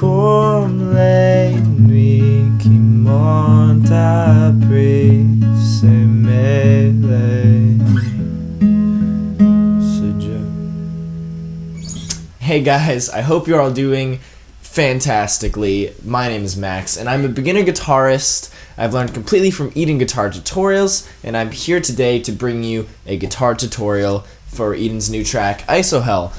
Come la nuit qui monte après se mêler. Hey guys, I hope you're all doing fantastically. My name is Max, and I'm a beginner guitarist. I've learned completely from Eden Guitar Tutorials, and I'm here today to bring you a guitar tutorial for Eden's new track, Isohel.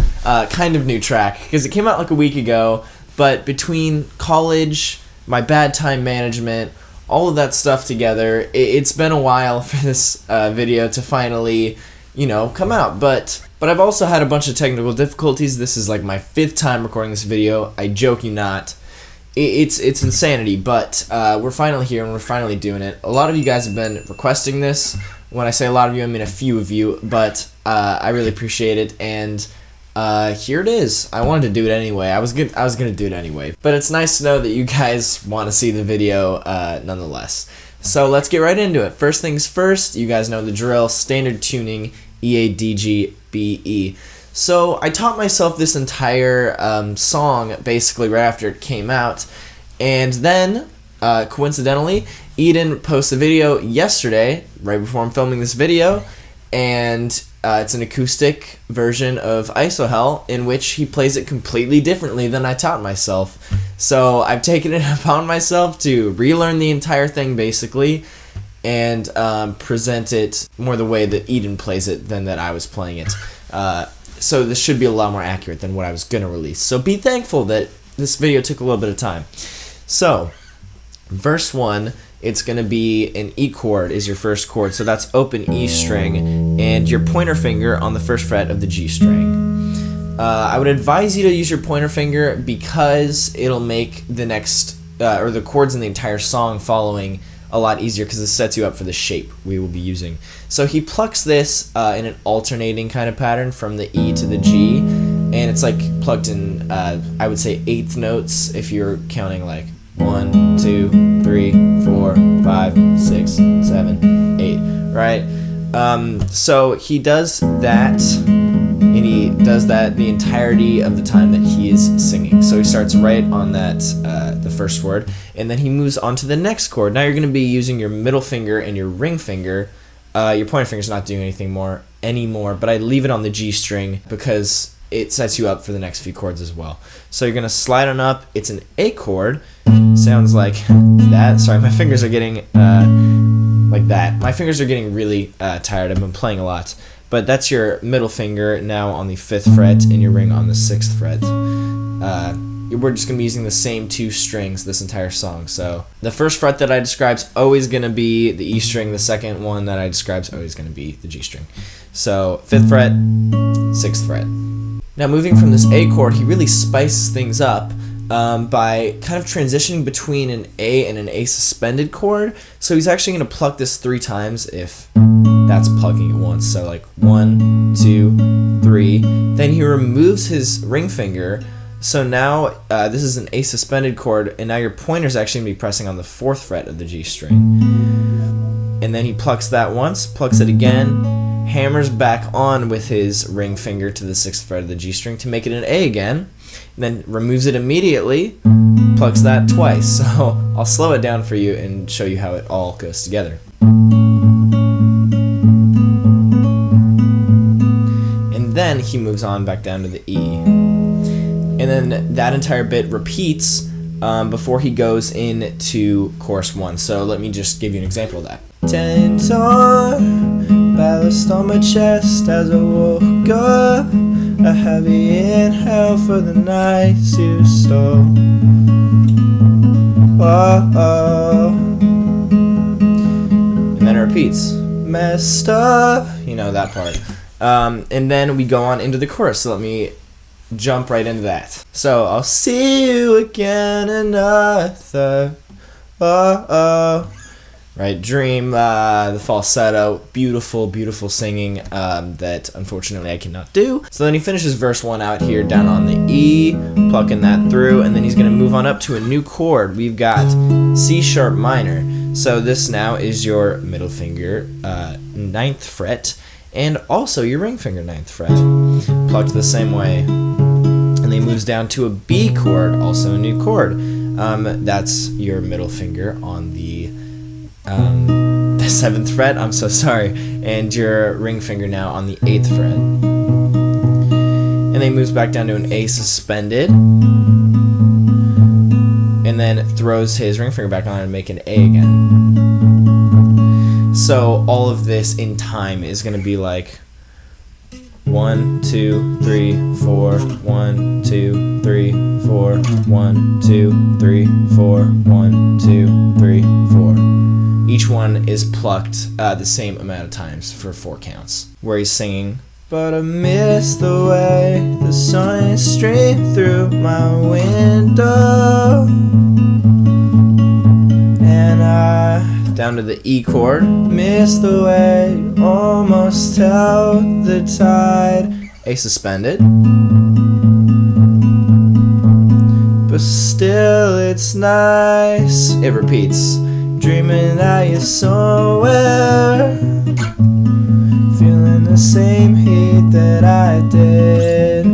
Kind of new track, because it came out like a week ago, but between college, my bad time management, all of that stuff together, it's been a while for this video to finally, come out. But I've also had a bunch of technical difficulties. This is like my 5th time recording this video. I joke you not. It's insanity, but we're finally here and we're finally doing it. A lot of you guys have been requesting this. When I say a lot of you, I mean a few of you, but I really appreciate it, and here it is. I wanted to do it anyway. I was gonna do it anyway, but it's nice to know that you guys want to see the video nonetheless. So let's get right into it. First things first, you guys know the drill, standard tuning, E, A, D, G, B, E. So I taught myself this entire song basically right after it came out, and then coincidentally, Eden posted a video yesterday, right before I'm filming this video, and it's an acoustic version of Isohel in which he plays it completely differently than I taught myself. So I've taken it upon myself to relearn the entire thing basically, and present it more the way that Eden plays it than that I was playing it. So this should be a lot more accurate than what I was going to release. So be thankful that this video took a little bit of time. So, verse 1, it's going to be an E chord is your first chord. So that's open E string, and your pointer finger on the first fret of the G string. I would advise you to use your pointer finger because it'll make the next, or the chords in the entire song following a lot easier, because it sets you up for the shape we will be using. So he plucks this in an alternating kind of pattern from the E to the G, and it's like plucked in, I would say 8th notes if you're counting like 1, 2, 3, 4, 5, 6, 7, 8, right? So he does that, and he does that the entirety of the time that he is singing. So he starts right on that, the first word, and then he moves on to the next chord. Now you're going to be using your middle finger and your ring finger. Your pointer finger's not doing anything anymore, but I leave it on the G string because it sets you up for the next few chords as well. So you're going to slide on up. It's an A chord. Sounds like that. Sorry, my fingers are getting like that. My fingers are getting really tired. I've been playing a lot. But that's your middle finger now on the 5th fret and your ring on the 6th fret. We're just going to be using the same 2 strings this entire song. So the first fret that I describe is always going to be the E string. The second one that I describe is always going to be the G string. So 5th fret, 6th fret. Now moving from this A chord, he really spices things up by kind of transitioning between an A and an A suspended chord. So he's actually going to pluck this 3 times if that's plucking it once. So like 1, 2, 3. Then he removes his ring finger. So now this is an A suspended chord, and now your pointer is actually going to be pressing on the 4th fret of the G string. And then he plucks that once, plucks it again, hammers back on with his ring finger to the 6th fret of the G string to make it an A again, and then removes it immediately, plucks that twice. So I'll slow it down for you and show you how it all goes together. And then he moves on back down to the E. And then that entire bit repeats before he goes into chorus 1. So let me just give you an example of that. Tentor, ballast on my chest as I woke up, a heavy inhale for the night you stole. Oh. And then it repeats. Messed up, that part. And then we go on into the chorus. So let me jump right into that. So I'll see you again another. Right, dream, the falsetto, beautiful, beautiful singing that unfortunately I cannot do. So then he finishes verse 1 out here down on the E, plucking that through, and then he's going to move on up to a new chord. We've got C sharp minor. So this now is your middle finger, 9th fret, and also your ring finger, 9th fret, plucked the same way. And they move moves down to a B chord, also a new chord. That's your middle finger on the 7th fret, I'm so sorry, and your ring finger now on the 8th fret. And then he moves back down to an A suspended, and then throws his ring finger back on and make an A again. So all of this in time is going to be like 1, 2, 3, 4, 1, 2, 3, 4, 1, 2, 3, 4, 1, 2, 3, 4. Each one is plucked the same amount of times for 4 counts. Where he's singing, but I miss the way the sun is streamed through my window, and I, down to the E chord, miss the way you almost held the tide, A suspended, but still it's nice, it repeats, dreaming that you're somewhere, feeling the same heat that I did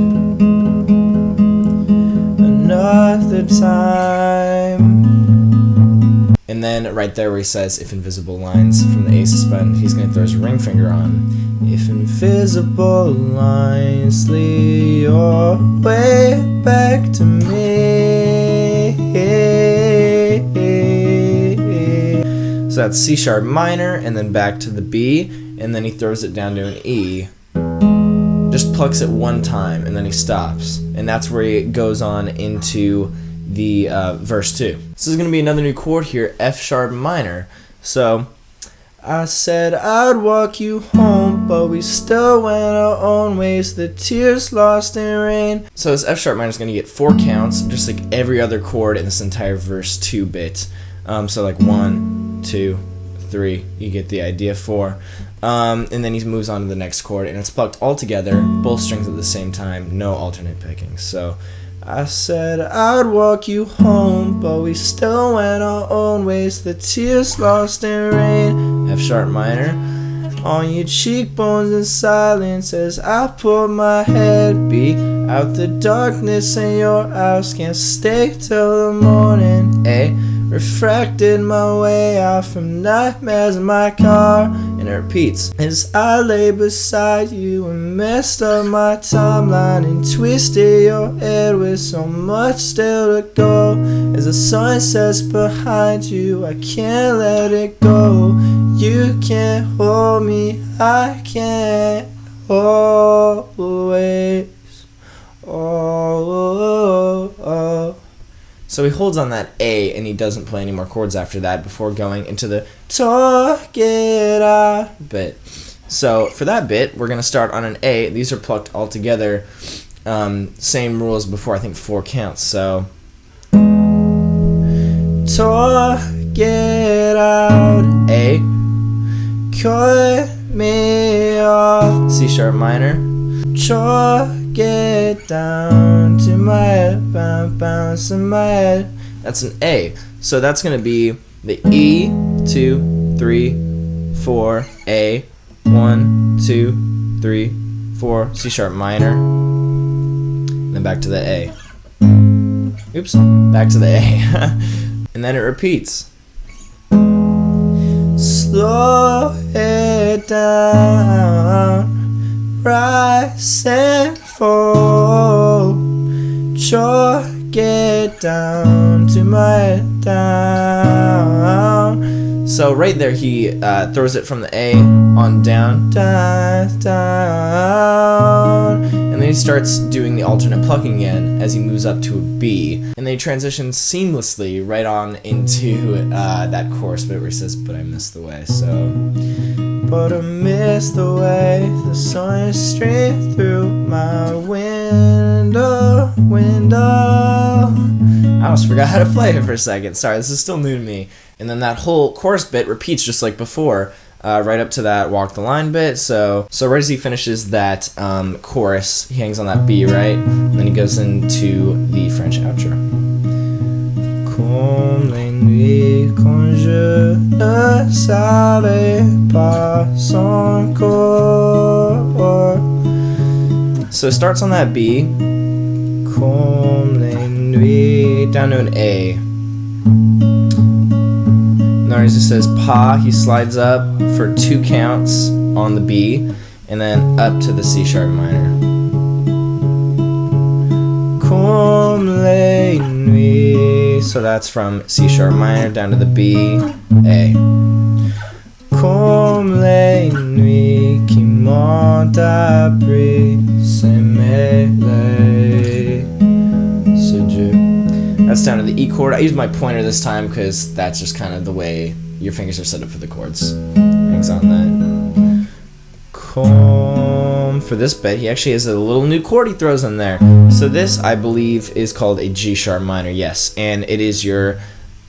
another time. And then right there where he says, if invisible lines, from the A suspend, he's going to throw his ring finger on. If invisible lines lead your way back to me. So that's C sharp minor, and then back to the B, and then he throws it down to an E. Just plucks it one time, and then he stops. And that's where he goes on into the verse 2. This is going to be another new chord here, F sharp minor. So, I said I'd walk you home, but we still went our own ways, the tears lost in rain. So this F sharp minor is going to get 4 counts, just like every other chord in this entire verse 2 bit. So like 1, 2, 3, you get the idea, 4. And then he moves on to the next chord, and it's plucked all together, both strings at the same time, no alternate picking. So I said I'd walk you home, but we still went our own ways, the tears lost in rain, F sharp minor, on your cheekbones in silence as I put my head, B, out the darkness in your house, can't stay till the morning, A, refracted my way out from nightmares in my car, and it repeats, as I lay beside you and messed up my timeline and twisted your head with so much still to go, as the sun sets behind you, I can't let it go, you can't hold me, I can't always, So he holds on that A, and he doesn't play any more chords after that before going into the talk it out bit. So for that bit, we're going to start on an A. These are plucked all together. Same rules before, I think 4 counts. So talk it out, A, cut me off, C sharp minor, chalk it down to my head, bounce in my head. That's an A. So that's going to be the E, 2, 3, 4, A, 1, 2, 3, 4, C sharp minor, and then back to the A. Oops, back to the A. And then it repeats. Slow it down, rise and fall, chalk it down to my down. So right there he throws it from the A on down, down, down, and then he starts doing the alternate plucking again as he moves up to a B, and then he transitions seamlessly right on into that chorus bit where he says, but I missed the way. So, but I missed the way the sun streamed through my window. I almost forgot how to play it for a second. Sorry, this is still new to me. And then that whole chorus bit repeats just like before, right up to that walk the line bit. So right as he finishes that chorus, he hangs on that B, right? And then he goes into the French outro. Comme les nuits quand je ne savais pas encore. So it starts on that B. Comme les nuits, down to an A. Notice it says pa, he slides up for 2 counts on the B, and then up to the C sharp minor. Comme les nuits, so that's from C sharp minor down to the B, A. Comme les nuits qui m'ont appris s'aimer, c'est Dieu. That's down to the E chord. I used my pointer this time because that's just kind of the way your fingers are set up for the chords. Hangs on that. Comme, for this bit, he actually has a little new chord he throws in there. So this, I believe, is called a G sharp minor, yes. And it is your,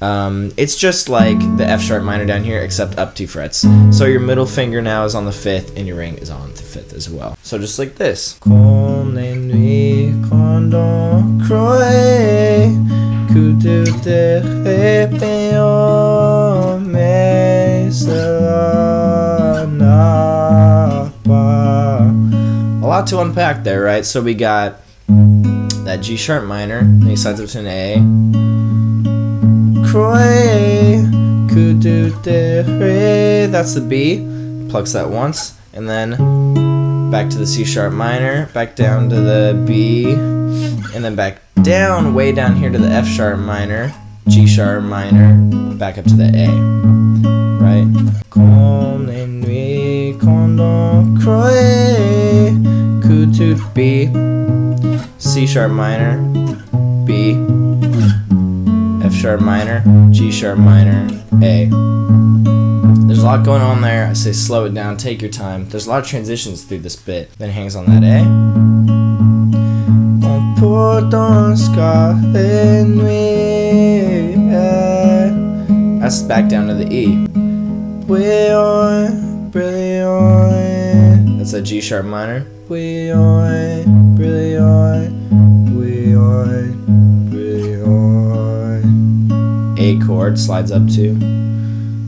it's just like the F sharp minor down here, except up 2 frets. So your middle finger now is on the 5th, and your ring is on the 5th as well. So just like this. Comme les nuits quand on croyait que tu te répéons, mais cela n'a pas. A lot to unpack there, right? So we got that G sharp minor, and he slides up to an A. Croyais que tu te ré, that's the B, plucks that once, and then back to the C sharp minor, back down to the B, and then back down, way down here to the F sharp minor, G sharp minor, back up to the A, right? Comme les nuits quand on croyait que tu B, C sharp minor, B, F sharp minor, G sharp minor, A. There's a lot going on there. I say slow it down, take your time. There's a lot of transitions through this bit. Then it hangs on that A. On porte un scar et nuit. That's back down to the E. Brilliant, brilliant. That's a G sharp minor. Brilliant, brilliant, brilliant, brilliant. A chord slides up to.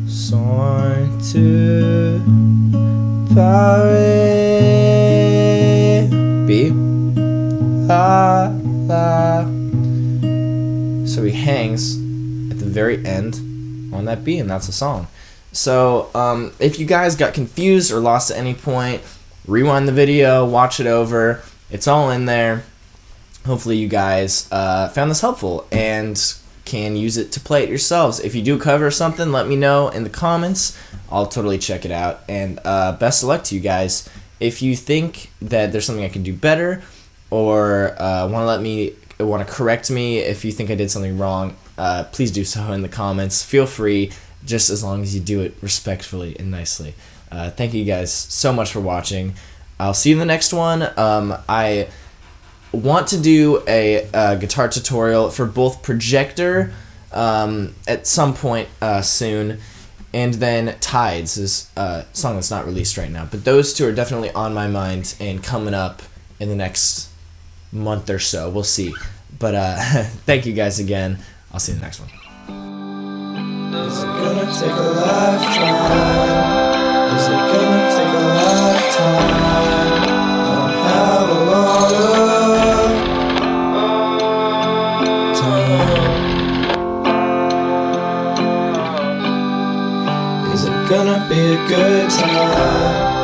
Soin to Paris. B. La, la. So he hangs at the very end on that B, and that's the song. So if you guys got confused or lost at any point, rewind the video, watch it over. It's all in there. Hopefully you guys found this helpful and can use it to play it yourselves. If you do cover something, let me know in the comments. I'll totally check it out. And best of luck to you guys. If you think that there's something I can do better, or want to correct me if you think I did something wrong, please do so in the comments. Feel free, just as long as you do it respectfully and nicely. Thank you guys so much for watching. I'll see you in the next one. I want to do a guitar tutorial for both Projector at some point soon, and then Tides is a song that's not released right now. But those two are definitely on my mind and coming up in the next month or so. We'll see. But thank you guys again. I'll see you in the next one. Is it gonna take a lifetime? Is it gonna take a lifetime? I don't have a lot of time. Is it gonna be a good time?